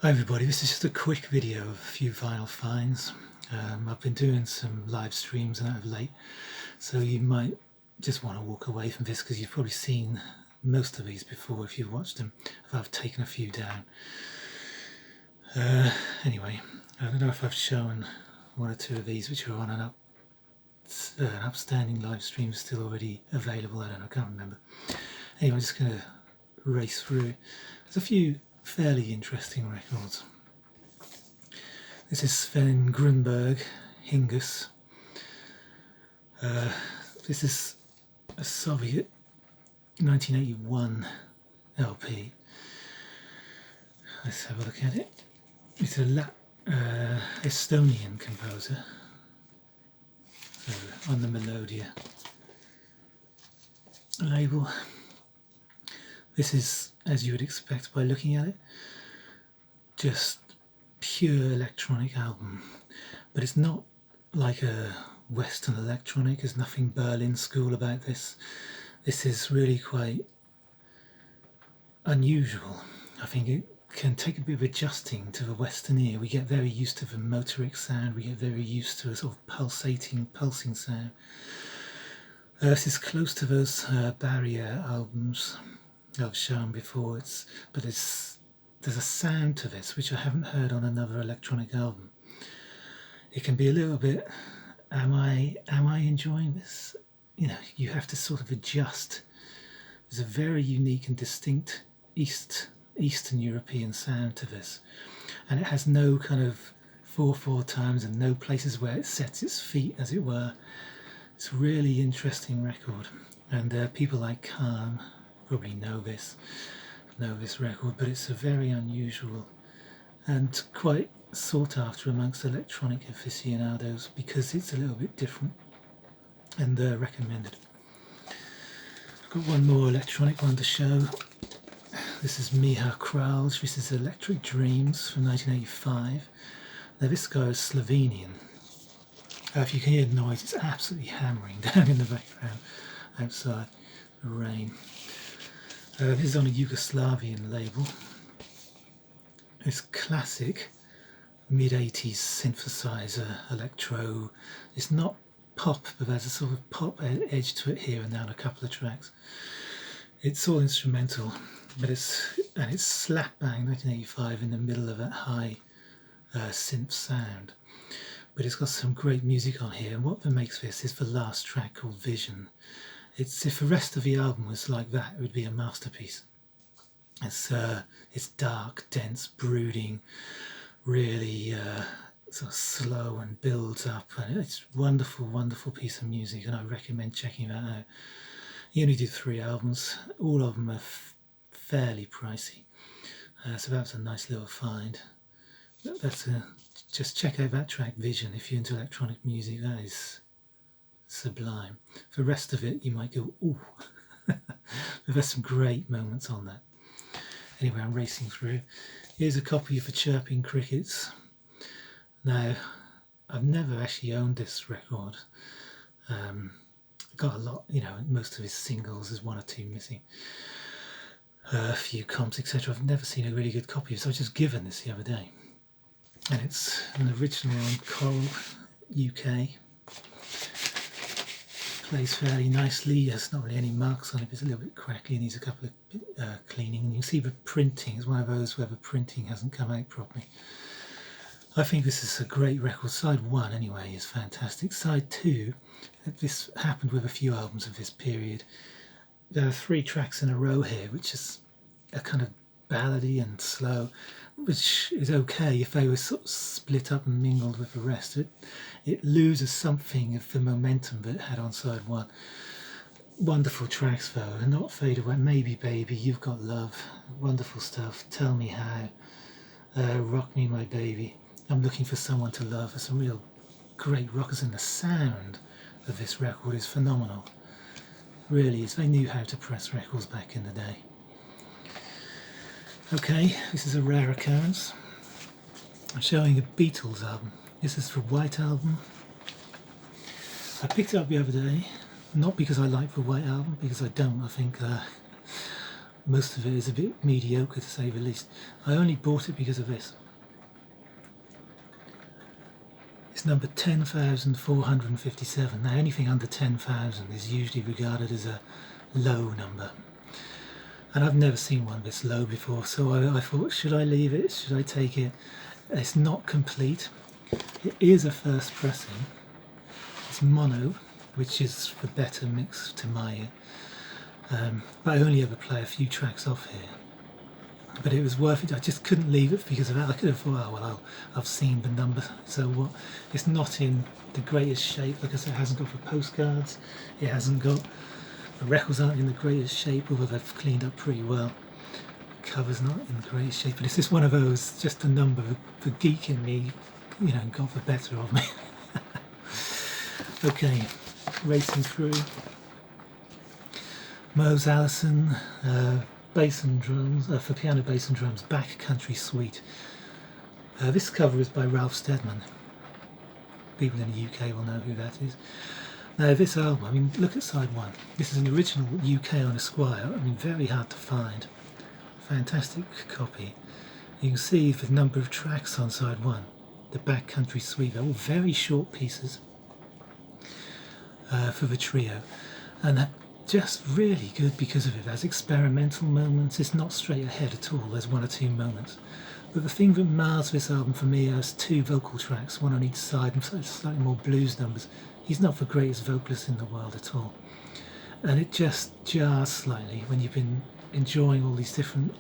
Hi everybody, this is just a quick video of a few vinyl finds. I've been doing some live streams and that of late, so you might just want to walk away from this because you've probably seen most of these before if you've watched them. I've taken a few down. Anyway, I don't know if I've shown one or two of these which are on an upstanding live stream still already available. I don't know, I can't remember. Anyway, I'm just going to race through. There's a few fairly interesting records. This is Sven Grunberg, Hingus. This is a Soviet 1981 LP. Let's have a look at it. It's a Estonian composer. So on the Melodia label. This is, as you would expect by looking at it, just pure electronic album, but it's not like a Western electronic. There's nothing Berlin school about this. This is really quite unusual. I think it can take a bit of adjusting to the Western ear. We get very used to the motoric sound, we get very used to a sort of pulsing sound. This is close to those Barrier albums I've shown before, but there's a sound to this which I haven't heard on another electronic album. It can be a little bit, am I enjoying this? You know, you have to sort of adjust. There's a very unique and distinct Eastern European sound to this, and it has no kind of 4/4 times and no places where it sets its feet, as it were. It's a really interesting record, and people like Khan probably know this record, but it's a very unusual and quite sought after amongst electronic aficionados because it's a little bit different and recommended. I've got one more electronic one to show. This is Miha Kralj. This is Electric Dreams from 1985. Now this guy is Slovenian. If you can hear the noise, it's absolutely hammering down in the background outside the rain. This is on a Yugoslavian label. It's classic mid-80s synthesizer electro. It's not pop, but there's a sort of pop edge to it here and there on a couple of tracks. It's all instrumental, but it's slap bang 1985 in the middle of that high synth sound. But it's got some great music on here, and what makes this is the last track called Vision. If the rest of the album was like that, it would be a masterpiece. It's dark, dense, brooding, really sort of slow and builds up, and it's a wonderful, wonderful piece of music, and I recommend checking that out. He only did 3 albums, all of them are fairly pricey, so that's a nice little find. Just check out that track Vision if you're into electronic music. That is sublime. For the rest of it you might go ooh. But there's some great moments on that. Anyway, I'm racing through. Here's a copy of the Chirping Crickets. Now, I've never actually owned this record. Got a lot, you know, most of his singles, there's 1 or 2 missing. A few comps, etc. I've never seen a really good copy of it, so I was just given this the other day. And it's an original on Coral UK. Plays fairly nicely. There's not really any marks on it, but it's a little bit crackly. It needs a couple of cleaning. And you can see the printing. It's one of those where the printing hasn't come out properly. I think this is a great record. Side 1 anyway is fantastic. Side 2, this happened with a few albums of this period. There are 3 tracks in a row here, which is a kind of ballady and slow, which is okay if they were sort of split up and mingled with the rest. It loses something of the momentum that it had on side 1. Wonderful tracks though, and not Fade Away, Maybe Baby, You've Got Love, wonderful stuff, Tell Me How, Rock Me My Baby, I'm Looking for Someone to Love. There's some real great rockers, and the sound of this record is phenomenal. Really is. They knew how to press records back in the day. Okay, this is a rare occurrence. I'm showing a Beatles album. This is the White Album. I picked it up the other day, not because I like the White Album, because I don't. I think most of it is a bit mediocre to say the least. I only bought it because of this. It's number 10,457. Now anything under 10,000 is usually regarded as a low number. And I've never seen one this low before, so I thought, should I leave it? Should I take it? It's not complete. It is a first pressing. It's mono, which is the better mix to my ear. But I only ever play a few tracks off here. But it was worth it. I just couldn't leave it because of that. I could have thought, oh well, I've seen the number, so what? It's not in the greatest shape. Like I said, it hasn't got the postcards. It hasn't got, the records aren't in the greatest shape, although they've cleaned up pretty well. The cover's not in the greatest shape, but it's just one of those, just a number. The geek in me, you know, got the better of me. Okay, racing through. Mose Allison, bass and drums, for piano, bass and drums, Back Country Suite. This cover is by Ralph Steadman. People in the UK will know who that is. Now this album, I mean, look at side one. This is an original UK on Esquire. I mean, very hard to find. Fantastic copy. You can see the number of tracks on side one. The Back Country Suite. They're all very short pieces for the trio. And just really good because of it. There's experimental moments. It's not straight ahead at all. There's one or two moments. But the thing that mars this album for me is two vocal tracks, one on each side, and slightly more blues numbers. He's not the greatest vocalist in the world at all. And it just jars slightly when you've been enjoying all these different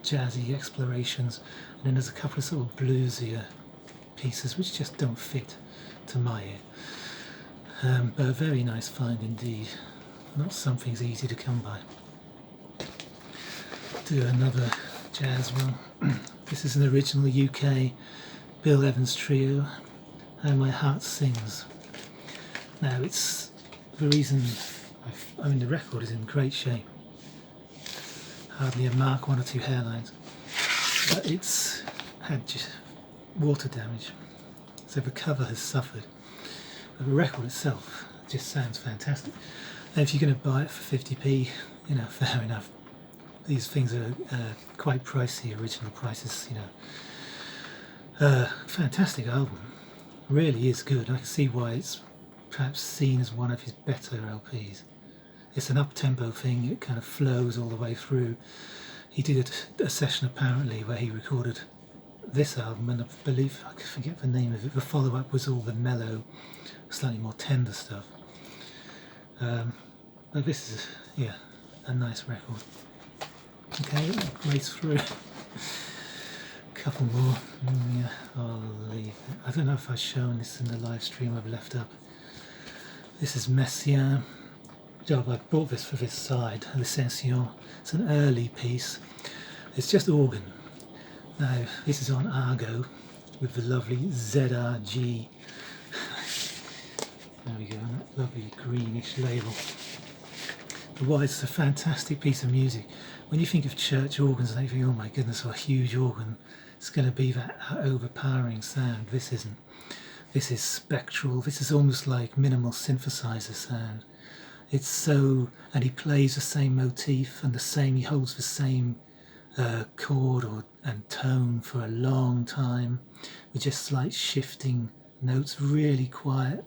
jazzy explorations. And then there's a couple of sort of bluesier pieces which just don't fit to my ear. But a very nice find indeed. Not something's easy to come by. Do another jazz one. This is an original UK Bill Evans trio, And My Heart Sings. Now it's the reason, I mean the record is in great shape. Hardly a mark, one or two hairlines. But it's had water damage, so the cover has suffered. But the record itself just sounds fantastic. And if you're going to buy it for 50p, you know, fair enough. These things are quite pricey, original prices, you know. Fantastic album, really is good. I can see why it's perhaps seen as one of his better LPs. It's an up-tempo thing, it kind of flows all the way through. He did a session apparently where he recorded this album, and I believe, I forget the name of it, the follow-up was all the mellow, slightly more tender stuff. But this is, yeah, a nice record. Okay, race through. Couple more. Yeah, I'll leave it. I don't know if I've shown this in the live stream I've left up. This is Messiaen. I bought this for this side, L'Ascension. It's an early piece. It's just organ. Now, this is on Argo with the lovely ZRG. There we go, that lovely greenish label. But why it's a fantastic piece of music. When you think of church organs, and you think, oh my goodness, what a huge organ. It's going to be that overpowering sound. This isn't. This is spectral. This is almost like minimal synthesizer sound. It's so, and he plays the same motif and the same, he holds the same chord and tone for a long time with just slight shifting notes, really quiet.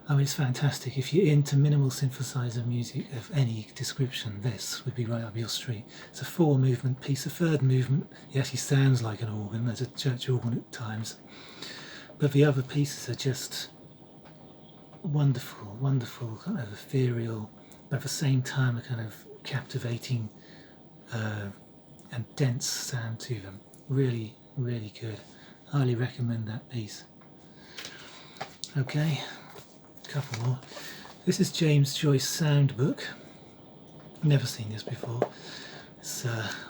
I mean, it's fantastic. If you're into minimal synthesizer music of any description, this would be right up your street. It's a 4-movement piece. The third movement, it actually sounds like an organ. There's a church organ at times. But the other pieces are just wonderful, wonderful, kind of ethereal, but at the same time a kind of captivating and dense sound to them. Really, really good. Highly recommend that piece. Okay. Couple more. This is James Joyce Soundbook. Never seen this before. It's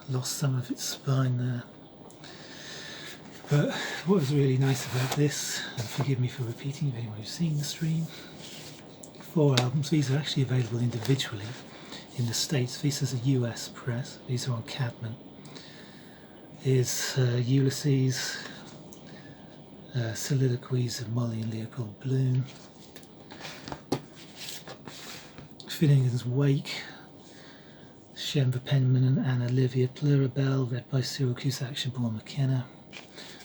lost some of its spine there. But what was really nice about this, and forgive me for repeating if anyone who's seen the stream, 4 albums. These are actually available individually in the States. This is a US press. These are on Cadman. Is Ulysses, Soliloquies of Molly and Leopold Bloom, Finnegan's Wake, Shenva Penman and Anna Livia Plurabelle, read by Cyril Cusack, Siobhan McKenna.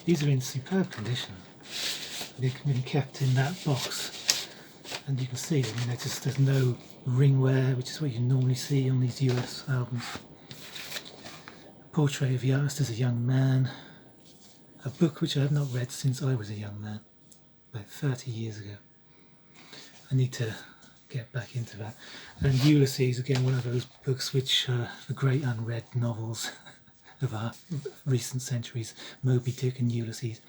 These are in superb condition. They've been kept in that box, and you can see, you notice there's no ringware, which is what you normally see on these US albums. Portrait of the artist as a young man, a book which I have not read since I was a young man, about 30 years ago. I need to get back into that. And Ulysses, again, one of those books which are the great unread novels of our recent centuries, Moby Dick and Ulysses.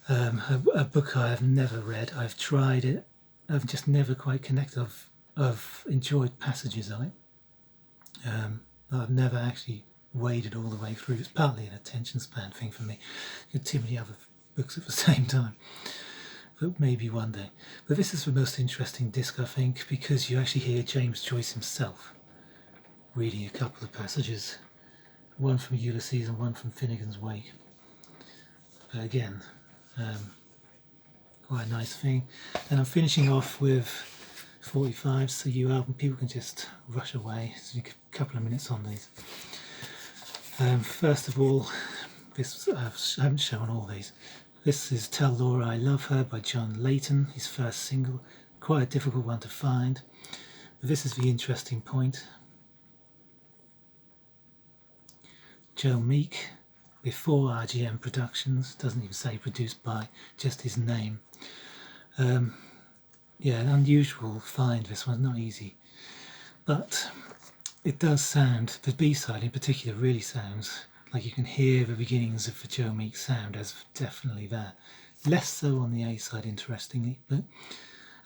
A book I have never read. I've tried it, I've just never quite connected. I've enjoyed passages of it. I've never actually waded all the way through. It's partly an attention span thing for me. There are too many other books at the same time. But maybe one day. But this is the most interesting disc, I think, because you actually hear James Joyce himself reading a couple of passages, one from Ulysses and one from Finnegan's Wake. But again, quite a nice thing. And I'm finishing off with 45, so you album people can just rush away. So a couple of minutes on these. First of all, this I haven't shown all these. This is Tell Laura I Love Her by John Layton, his first single. Quite a difficult one to find, but this is the interesting point. Joe Meek, before RGM Productions, doesn't even say produced by, just his name. Yeah, an unusual find, this one's not easy. But it does sound, the B-side in particular really sounds like you can hear the beginnings of the Joe Meek sound, as definitely there. Less so on the A side, interestingly,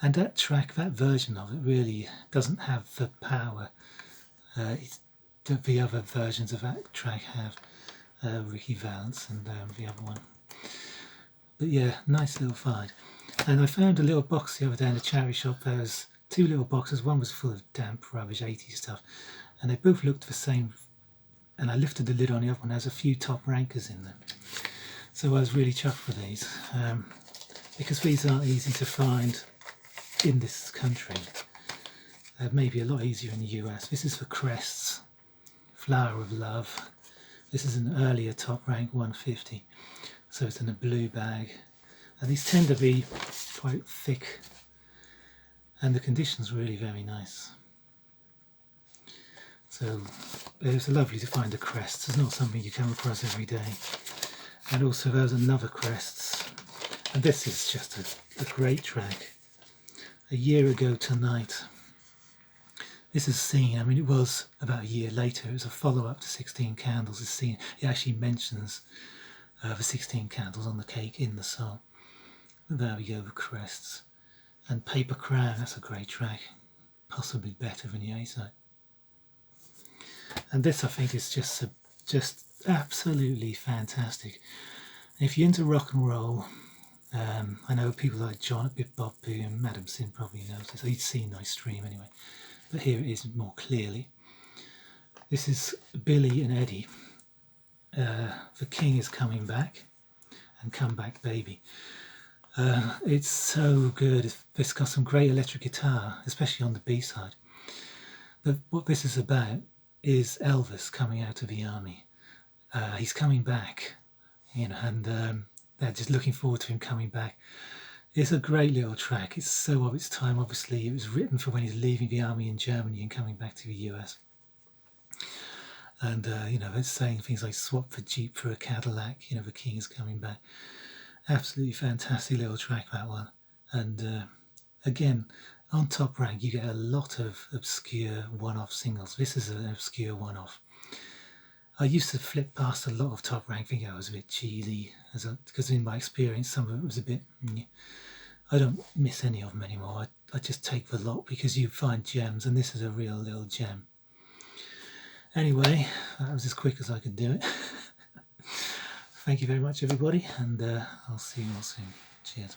and that track, that version of it, really doesn't have the power that the other versions of that track have. Ricky Valance and the other one. But yeah, nice little find. And I found a little box the other day in a charity shop. There was two little boxes. One was full of damp, rubbish 80s stuff, and they both looked the same. And I lifted the lid on the other one, there's a few top rankers in them. So I was really chuffed with these, because these aren't easy to find in this country. Maybe a lot easier in the US. This is for Crests, Flower of Love. This is an earlier top rank 150, so it's in a blue bag. And these tend to be quite thick, and the condition's really very nice. So it's lovely to find a Crests. It's not something you come across every day. And also there's another Crests, and this is just a great track. A Year Ago Tonight. This is seen, I mean, it was about a year later. It was a follow-up to 16 Candles. It's seen, it actually mentions the 16 Candles on the cake in the song. There we go, the Crests. And Paper Crown, that's a great track. Possibly better than the A-side. And this, I think, is just absolutely fantastic. And if you're into rock and roll, I know people like John, Bob Boone, Madam Sin probably knows this. He'd seen my stream anyway, but here it is more clearly. This is Billy and Eddie. The King is Coming Back, and Come Back Baby. It's so good. It's got some great electric guitar, especially on the B-side. But what this is about is Elvis coming out of the army. He's coming back, you know, and they're just looking forward to him coming back. It's a great little track. It's so of its time. Obviously, it was written for when he's leaving the army in Germany and coming back to the US. And you know, it's saying things like "swap the Jeep for a Cadillac." You know, the King is coming back. Absolutely fantastic little track, that one. And again, on Top Rank, you get a lot of obscure one-off singles. This is an obscure one-off. I used to flip past a lot of Top Rank, thinking I was a bit cheesy, because in my experience, some of it was a bit. I don't miss any of them anymore. I just take the lot because you find gems, and this is a real little gem. Anyway, that was as quick as I could do it. Thank you very much, everybody, and I'll see you all soon. Cheers.